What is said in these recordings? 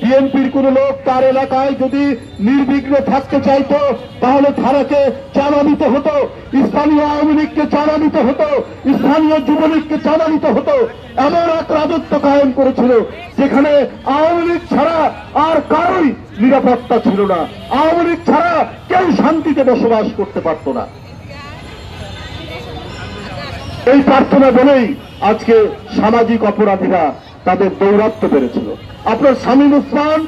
বিএনপির কোন লোক তার এলাকায় যদি নির্বিঘ্নে থাকতে চাইতো তাহলে থানাকে চাঁদা দিতে হতো, স্থানীয় আওয়ামী লীগকে চাঁদা দিতে হতো, স্থানীয় যুবলীগকে চাঁদা দিতে হতো। এমন এক রাজত্ব কায়েম করেছিল যেখানে আওয়ামী লীগ ছাড়া আর কারোই নিরাপত্তা ছিল না, আওয়ামী লীগ ছাড়া কেউ শান্তিতে বসবাস করতে পারত না। এই প্রার্থনা বলেই আজকে সামাজিক অপরাধীরা তাদের দৌরাত্ম্য বেড়েছিল। আপনার শামীম ওসমান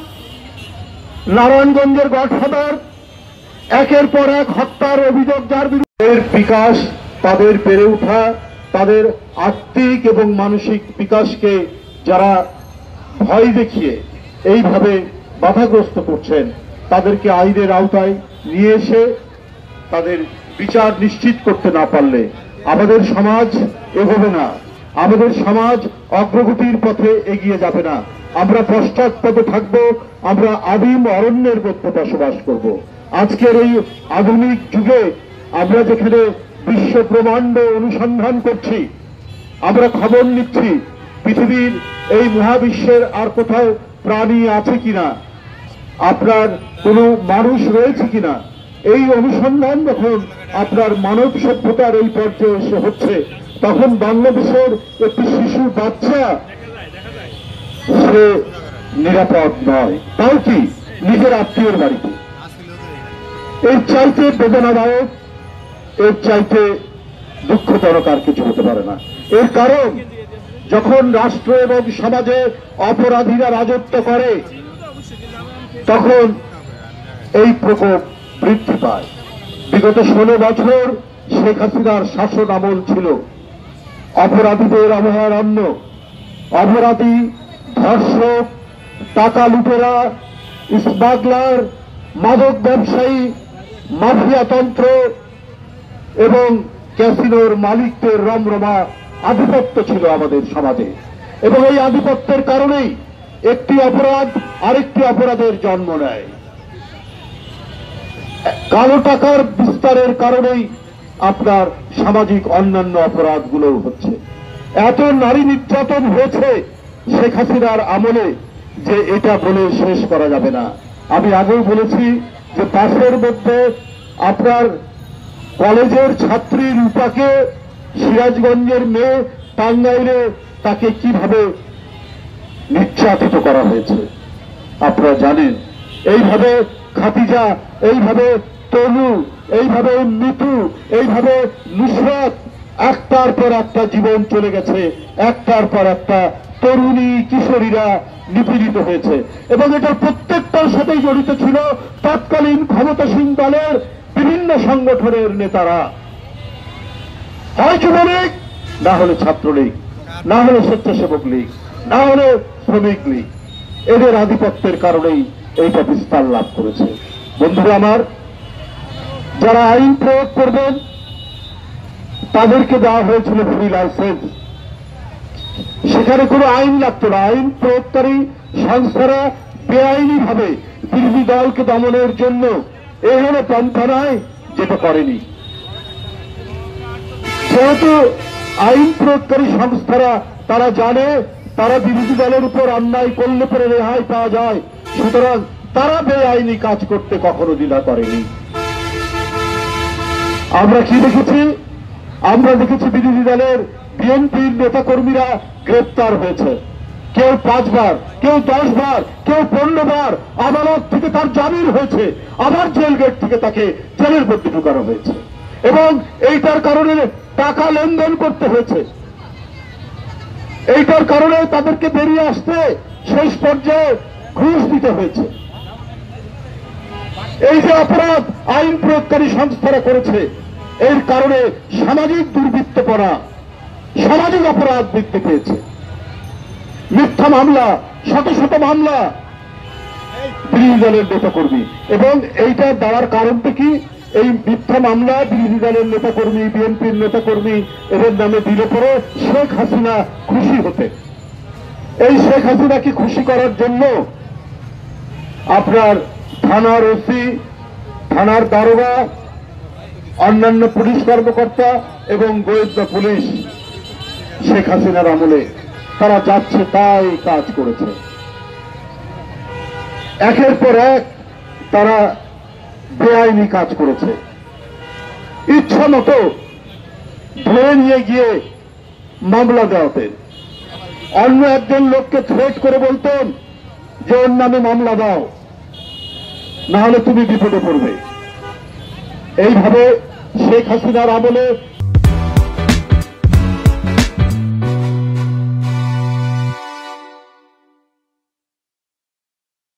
নারায়ণগঞ্জের গডফাদার, একের পর এক হত্যার অভিযোগ যার বিরুদ্ধে বিকাশ, তাদের বেড়ে ওঠা, তাদের আর্থিক এবং মানসিক বিকাশকে যারা ভয় দেখিয়ে এইভাবে বাধাগ্রস্ত করছেন, তাদেরকে আইনের আওতায় নিয়ে এসে তাদের বিচার নিশ্চিত করতে না পারলে আমাদের সমাজ এগোবে না, আমাদের সমাজ অগ্রগতির পথে এগিয়ে যাবে না। আমরা পশ্চাৎপদে থাকব, আমরা আদিম অরণ্যের মধ্যে বসবাস করব। আজকের এই আধুনিক যুগে আমরা যেখানে বিশ্ব ব্রহ্মাণ্ড অনুসন্ধান করছি, আমরা খবর নিচ্ছি পৃথিবীর এই মহাবিশ্বের আর কোথাও প্রাণী আছে কিনা, আপনার কোনো মানুষ রয়েছে কিনা, এই অনুসন্ধান যখন আপনার মানব সভ্যতার এই পর্যায়ে এসে হচ্ছে, তখন বাংলাদেশের একটি শিশু বাচ্চা সে নিরাপদ নয়, তাও কি নিজের আত্মীয়ের বাড়িতে। এর চাইতে বেদনাদায়ক, এর চাইতে দুঃখজনক আর কিছু হতে পারে না। এর কারণ যখন রাষ্ট্র এবং সমাজে অপরাধীরা রাজত্ব করে তখন এই প্রকোপ বৃদ্ধি পায়। বিগত 16 বছর শেখ হাসিনার শাসন আমল ছিল অপরাধীদের অভয়ারণ্য। অপরাধী, ধর্ষক, টাকা লুটেরা, স্মাগলার, মাদক ব্যবসায়ী, মাফিয়াতন্ত্র এবং ক্যাসিনোর মালিকদের রমরমা আধিপত্য ছিল আমাদের সমাজে। এবং এই আধিপত্যের কারণেই একটি অপরাধ আরেকটি অপরাধের জন্ম নেয়। কালো টাকার বিস্তারের কারণেই আপনার সামাজিক অন্যান্য অপরাধগুলো হচ্ছে। এত নারী নির্যাতন হয়েছে শেখ হাসিনার আমলে যে এটা বলে শেষ করা যাবে না। আমি আগেও বলেছি যে পাশের মধ্যে আপনার কলেজের ছাত্রী রূপাকে সিরাজগঞ্জের মেয়ে টাঙ্গাইলে তাকে কিভাবে নির্যাতিত করা হয়েছে আপনারা জানেন। এইভাবে খাদিজা, এইভাবে তনু, এইভাবে মিতু, এইভাবে নুসরাত, একটার পর একটা জীবন চলে গেছে, একটার পর একটা তরুণী কিশোরীরা নিপীড়িত হয়েছে। এবং এটার প্রত্যেকটার সাথেই জড়িত ছিল তৎকালীন ক্ষমতাসীন দলের বিভিন্ন সংগঠনের নেতারা, হয় যুবলীগ, না হলে ছাত্রলীগ, না হলে স্বেচ্ছাসেবক লীগ, না হলে শ্রমিক লীগ। এদের আধিপত্যের কারণেই এইটা বিস্তার লাভ করেছে। বন্ধুরা আমার, যারা আইন প্রয়োগ করবেন তাদেরকে দেওয়া হয়েছিল ফ্রি লাইসেন্স। সেখানে কোনো আইন লাগতো না। আইন প্রয়োগকারী সংস্থারা বেআইনি ভাবে বিরোধী দলকে দমনের জন্য এই হলো পন্থা নয় যেটা করেনি। যেহেতু আইন প্রয়োগকারী সংস্থারা তারা জানে তারা বিরোধী দলের উপর অন্যায় করলে পরে রেহাই পাওয়া যায়, সুতরাং তারা বেআইনি কাজ করতে কখনো দ্বিধা করেনি। আমরা কি দেখেছি? আমরা দেখেছি বিরোধী দলের বিএনপির নেতাকর্মীরা গ্রেপ্তার হয়েছে, কেউ 5 বার, কেউ 10 বার, কেউ 15 বার। আদালত থেকে তার জামিন হয়েছে, আবার জেল গেট থেকে তাকে জেলের মধ্যে ঢুকানো হয়েছে এবং এইটার কারণে টাকা লেনদেন করতে হয়েছে। এইটার কারণে তাদেরকে বেরিয়ে আসতে শেষ পর্যায়ে ঘুষ দিতে হয়েছে। এই যে অপরাধ আইন প্রয়োগকারী সংস্থারা করেছে, এর কারণে সামাজিক দুর্বৃত্তপনা, সামাজিক অপরাধ বৃদ্ধি পেয়েছে। মিথ্যা মামলা, শত শত মামলা বিরোধী দলের নেতাকর্মী। এবং এইটা দেওয়ার কারণটা কি? এই মিথ্যা মামলা বিরোধী দলের নেতাকর্মী, বিএনপির নেতাকর্মী এদের নামে দিলে পরে শেখ হাসিনা খুশি হতে। এই শেখ হাসিনাকে খুশি করার জন্য আপনার থানার ওসি, থানার দারোগা, অন্যান্য পুলিশ কর্মকর্তা এবং গোয়েন্দা পুলিশ শেখ হাসিনার আমলে তারা যাচ্ছে তাই কাজ করেছে। একের পর এক তারা বেআইনি কাজ করেছে। ইচ্ছা মতো ধরে নিয়ে গিয়ে মামলা দেওয়াতেন। অন্য একজন লোককে থ্রেট করে বলতেন যে ওর নামে মামলা দাও, না হলে তুমি বিপদে পড়বে। এইভাবে শেখ হাসিনার আমলে